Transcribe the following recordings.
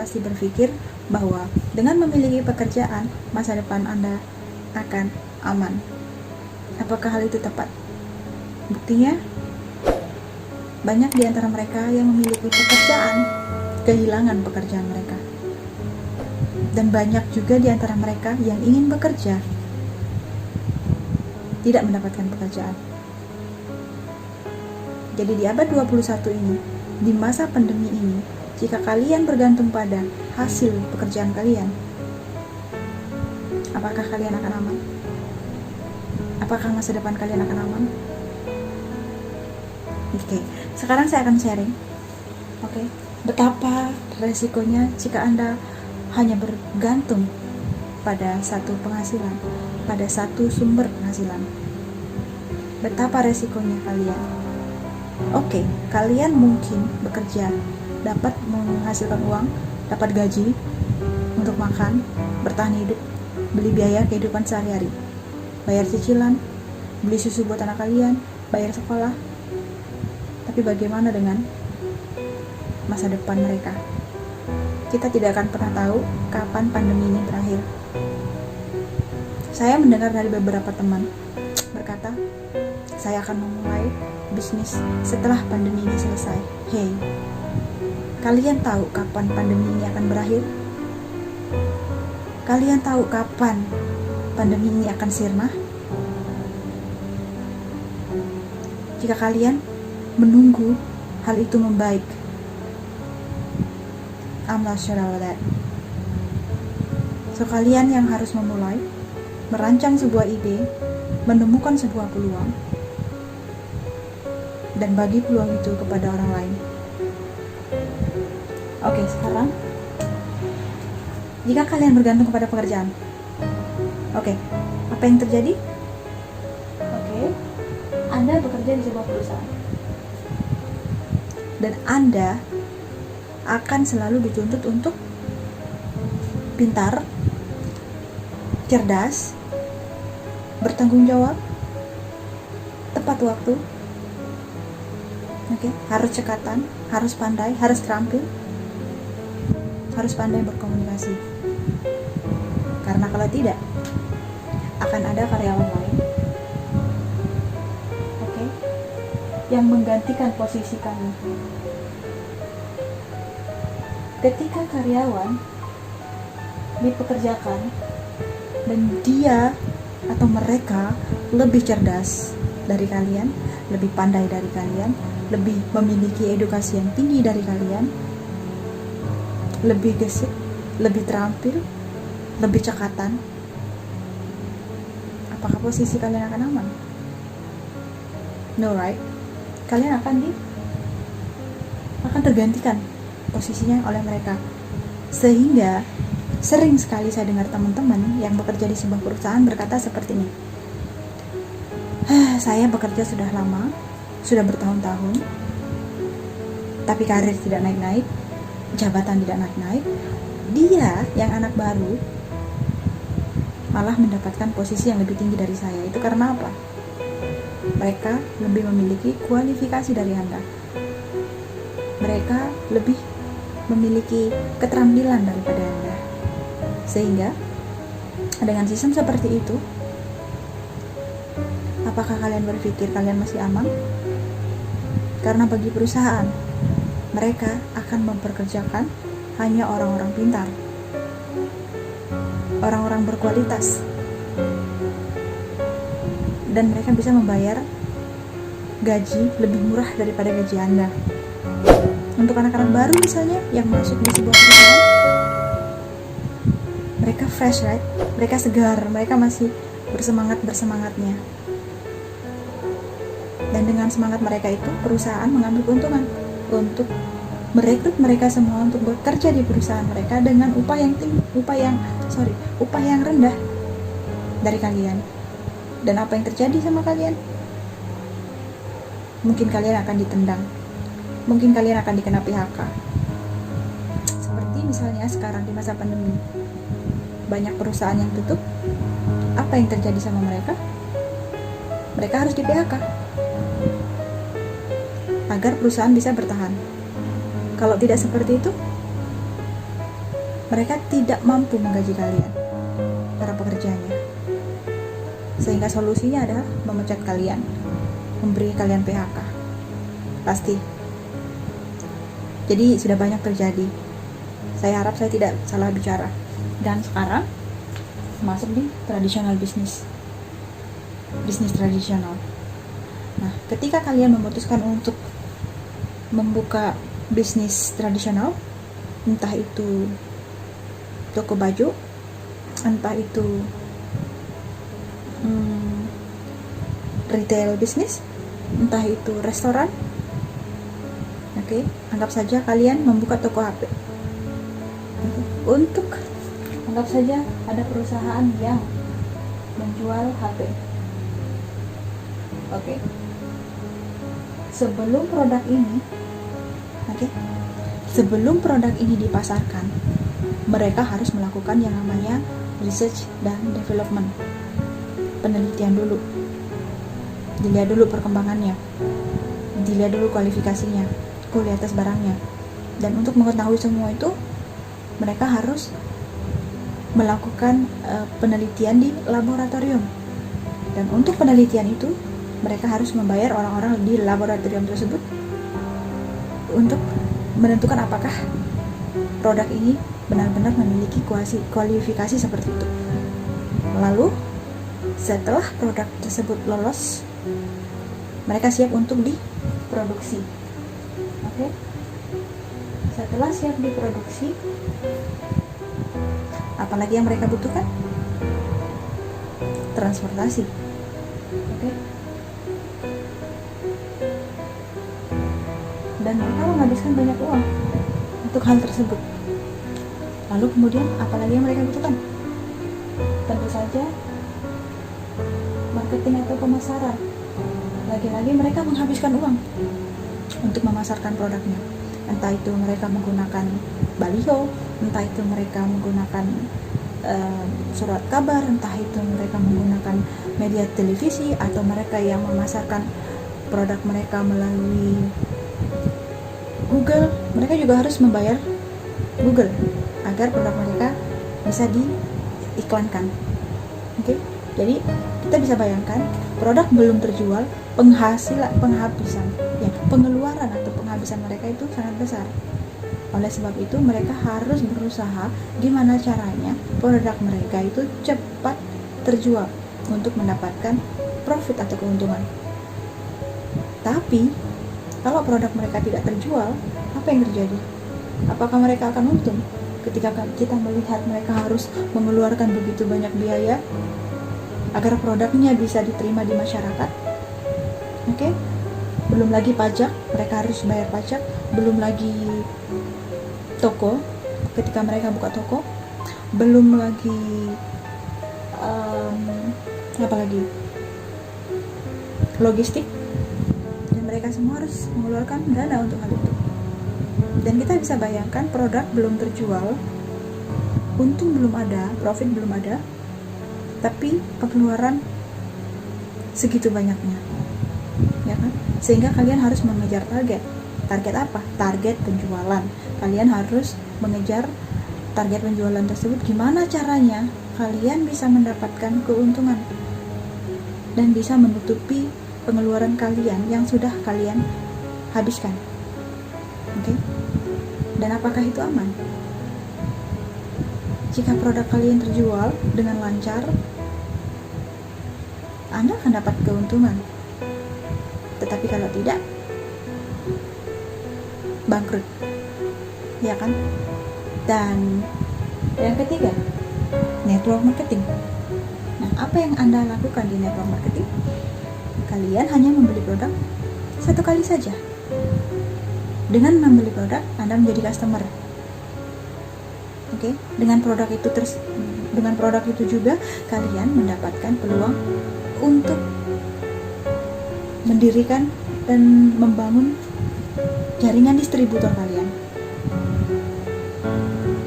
pasti berpikir bahwa dengan memiliki pekerjaan, masa depan Anda akan aman. Apakah hal itu tepat? Buktinya, banyak di antara mereka yang memiliki pekerjaan, kehilangan pekerjaan mereka. Dan banyak juga di antara mereka yang ingin bekerja, tidak mendapatkan pekerjaan. Jadi di abad 21 ini, di masa pandemi ini, jika kalian bergantung pada hasil pekerjaan kalian, apakah kalian akan aman? Apakah masa depan kalian akan aman? Oke, sekarang saya akan sharing. Betapa resikonya jika Anda hanya bergantung pada satu penghasilan, pada satu sumber penghasilan. Betapa resikonya kalian. Kalian mungkin bekerja, dapat menghasilkan uang, dapat gaji untuk makan, bertahan hidup, beli biaya kehidupan sehari-hari, bayar cicilan, beli susu buat anak kalian, bayar sekolah. Tapi bagaimana dengan masa depan mereka? Kita tidak akan pernah tahu kapan pandemi ini berakhir. Saya mendengar dari beberapa teman berkata, saya akan memulai bisnis setelah pandemi ini selesai. Hey, kalian tahu kapan pandemi ini akan berakhir? Kalian tahu kapan pandemi ini akan sirna? Jika kalian menunggu hal itu membaik, I'm not sure about that. So kalian yang harus memulai, merancang sebuah ide, menemukan sebuah peluang, dan bagi peluang itu kepada orang lain. Sekarang jika kalian bergantung kepada pekerjaan, apa yang terjadi? Anda bekerja di sebuah perusahaan dan Anda akan selalu dituntut untuk pintar, cerdas, bertanggung jawab, tepat waktu, harus cekatan, harus pandai, harus terampil, harus pandai berkomunikasi. Karena kalau tidak, akan ada karyawan lain yang menggantikan posisi kamu. Ketika karyawan dipekerjakan dan dia atau mereka lebih cerdas dari kalian, lebih pandai dari kalian, lebih memiliki edukasi yang tinggi dari kalian, lebih gesit, lebih terampil, lebih cekatan, apakah posisi kalian akan aman? No, right? Kalian akan tergantikan posisinya oleh mereka. Sehingga sering sekali saya dengar teman-teman yang bekerja di sebuah perusahaan berkata seperti ini, saya bekerja sudah lama, sudah bertahun-tahun, tapi karir tidak naik-naik, jabatan tidak naik-naik. Dia yang anak baru malah mendapatkan posisi yang lebih tinggi dari saya. Itu karena apa? Mereka lebih memiliki kualifikasi dari Anda. Mereka lebih memiliki keterampilan daripada Anda. Sehingga dengan sistem seperti itu, apakah kalian berpikir kalian masih aman? Karena bagi perusahaan, mereka akan memperkerjakan hanya orang-orang pintar, orang-orang berkualitas, dan mereka bisa membayar gaji lebih murah daripada gaji Anda. Untuk anak-anak baru misalnya yang masuk di sebuah perusahaan, mereka fresh, right? Mereka segar, mereka masih bersemangatnya. Dan dengan semangat mereka itu, perusahaan mengambil keuntungan untuk merekrut mereka semua untuk bekerja di perusahaan mereka dengan upah yang rendah dari kalian. Dan apa yang terjadi sama kalian? Mungkin kalian akan ditendang, mungkin kalian akan dikena PHK. Seperti misalnya sekarang di masa pandemi, banyak perusahaan yang tutup. Apa yang terjadi sama mereka? Mereka harus di PHK agar perusahaan bisa bertahan. Kalau tidak seperti itu, mereka tidak mampu menggaji kalian, para pekerjanya. Sehingga solusinya adalah memecat kalian, memberi kalian PHK. Pasti. Jadi sudah banyak terjadi. Saya harap saya tidak salah bicara. Dan sekarang masuk di tradisional bisnis tradisional. Nah, ketika kalian memutuskan untuk membuka bisnis tradisional, entah itu toko baju, entah itu retail bisnis, entah itu restoran, oke, anggap saja kalian membuka toko HP. Untuk anggap saja ada perusahaan yang menjual HP. Oke. Sebelum produk ini dipasarkan, mereka harus melakukan yang namanya research dan development. Penelitian dulu. Dilihat dulu perkembangannya. Dilihat dulu kualifikasinya, kualitas barangnya. Dan untuk mengetahui semua itu, mereka harus melakukan penelitian di laboratorium. Dan untuk penelitian itu, mereka harus membayar orang-orang di laboratorium tersebut untuk menentukan apakah produk ini benar-benar memiliki kualifikasi seperti itu. Lalu, setelah produk tersebut lolos, mereka siap untuk diproduksi. Oke? Setelah siap diproduksi, apalagi yang mereka butuhkan? Transportasi. Oke? Dan mereka menghabiskan banyak uang untuk hal tersebut. Lalu kemudian apalagi yang mereka butuhkan? Tentu saja marketing atau pemasaran. Lagi-lagi mereka menghabiskan uang untuk memasarkan produknya. Entah itu mereka menggunakan baliho, entah itu mereka menggunakan surat kabar, entah itu mereka menggunakan media televisi, atau mereka yang memasarkan produk mereka melalui Google. Mereka juga harus membayar Google agar produk mereka bisa diiklankan. Oke? Jadi kita bisa bayangkan produk belum terjual, pengeluaran atau penghabisan mereka itu sangat besar. Oleh sebab itu mereka harus berusaha gimana caranya produk mereka itu cepat terjual untuk mendapatkan profit atau keuntungan. Tapi kalau produk mereka tidak terjual, apa yang terjadi? Apakah mereka akan untung? Ketika kita melihat mereka harus mengeluarkan begitu banyak biaya agar produknya bisa diterima di masyarakat. Oke? Belum lagi pajak, mereka harus bayar pajak. Belum lagi toko, ketika mereka buka toko. Belum lagi apalagi logistik. Dan mereka semua harus mengeluarkan dana untuk hal itu. Dan kita bisa bayangkan produk belum terjual, untung belum ada, profit belum ada, tapi pengeluaran segitu banyaknya, ya kan? Sehingga kalian harus mengejar target apa? Target penjualan. Kalian harus mengejar target penjualan tersebut. Gimana caranya kalian bisa mendapatkan keuntungan dan bisa menutupi pengeluaran kalian yang sudah kalian habiskan. Oke? Dan apakah itu aman? Jika produk kalian terjual dengan lancar, Anda akan dapat keuntungan. Tetapi kalau tidak, bangkrut. Ya kan? Dan yang ketiga, network marketing. Nah, apa yang Anda lakukan di network marketing? Kalian hanya membeli produk satu kali saja. Dengan membeli produk, Anda menjadi customer. Oke, dengan produk itu juga kalian mendapatkan peluang untuk mendirikan dan membangun jaringan distributor kalian.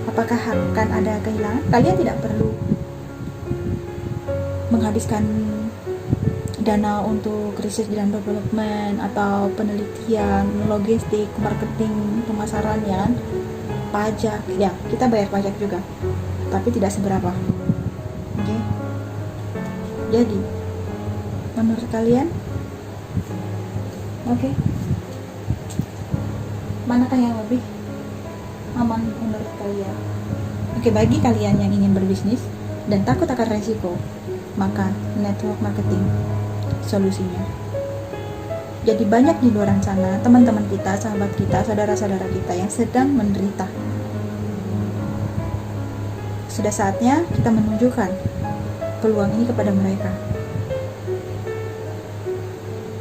Apakah akan ada kehilangan? Kalian tidak perlu menghabiskan dana untuk research dan development atau penelitian, logistik, marketing, pemasaran, ya kan? pajak, ya kita bayar pajak juga, tapi tidak seberapa. Oke? Jadi menurut kalian, manakah yang lebih aman menurut kalian? Bagi kalian yang ingin berbisnis dan takut akan resiko, maka network marketing solusinya. Jadi banyak di luar sana teman-teman kita, sahabat kita, saudara-saudara kita yang sedang menderita. Sudah saatnya kita menunjukkan peluang ini kepada mereka.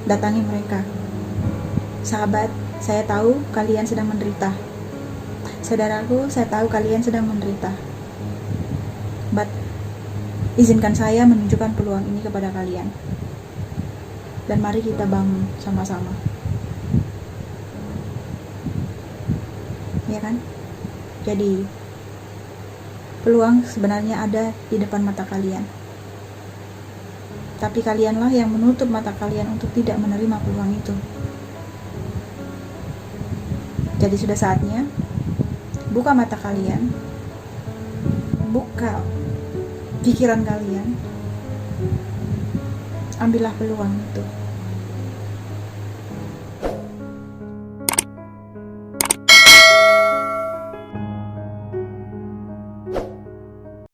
Datangi mereka. Sahabat, saya tahu kalian sedang menderita. Saudaraku, saya tahu kalian sedang menderita. But izinkan saya menunjukkan peluang ini kepada kalian. Dan mari kita bangun sama-sama. Ya kan? Jadi peluang sebenarnya ada di depan mata kalian. Tapi kalianlah yang menutup mata kalian untuk tidak menerima peluang itu. Jadi sudah saatnya buka mata kalian, buka pikiran kalian, ambillah peluang itu.